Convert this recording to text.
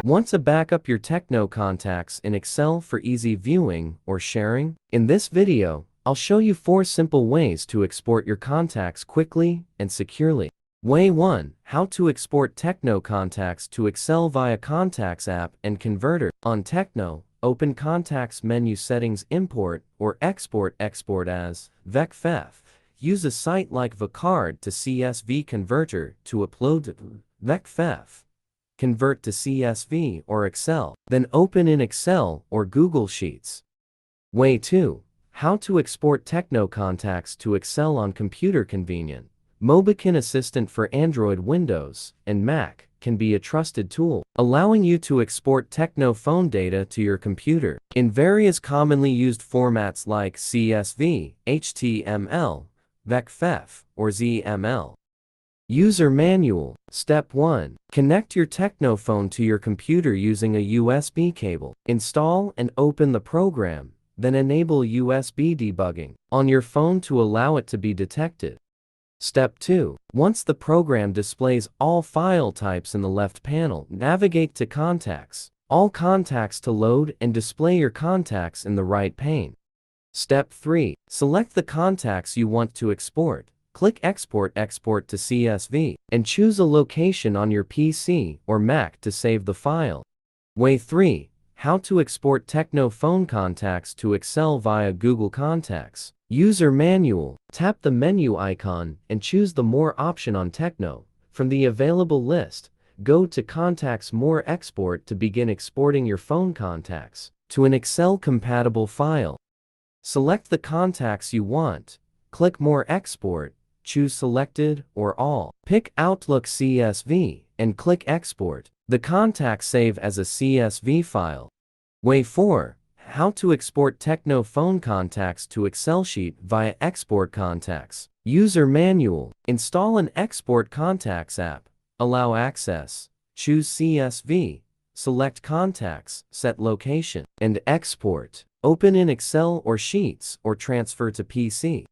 Want to back up your TECNO contacts in Excel for easy viewing or sharing? In this video, I'll show you 4 simple ways to export your contacts quickly and securely. Way 1. How to export TECNO contacts to Excel via Contacts app and Converter. On TECNO, open Contacts menu, Settings, Import or Export. Export as VECFF. Use a site like VCard to CSV Converter to upload VECFF. Convert to CSV or Excel. Then open in Excel or Google Sheets. Way 2. How to export TECNO contacts to Excel on computer. Convenient. Mobican Assistant for Android, Windows, and Mac can be a trusted tool, allowing you to export TECNO phone data to your computer in various commonly used formats like CSV, HTML, VECFF, or XML. User Manual. Step 1. Connect your TECNO phone to your computer using a USB cable. Install and open the program, then enable USB debugging on your phone to allow it to be detected. Step 2. Once the program displays all file types in the left panel, navigate to Contacts. All contacts to load and display your contacts in the right pane. Step 3. Select the contacts you want to export. Click Export. Export to CSV, and choose a location on your PC or Mac to save the file. Way 3. How to export TECNO phone contacts to Excel via Google Contacts. User Manual. Tap the menu icon and choose the More option on TECNO. From the available list, go to Contacts, More, Export to begin exporting your phone contacts to an Excel-compatible file. Select the contacts you want. Click More, Export. Choose Selected or All. Pick Outlook CSV and click Export. The contacts save as a CSV file. Way 4. How to export TECNO phone contacts to Excel sheet via Export Contacts. User Manual. Install an Export Contacts app. Allow access. Choose CSV. Select Contacts, set location, and export. Open in Excel or Sheets or transfer to PC.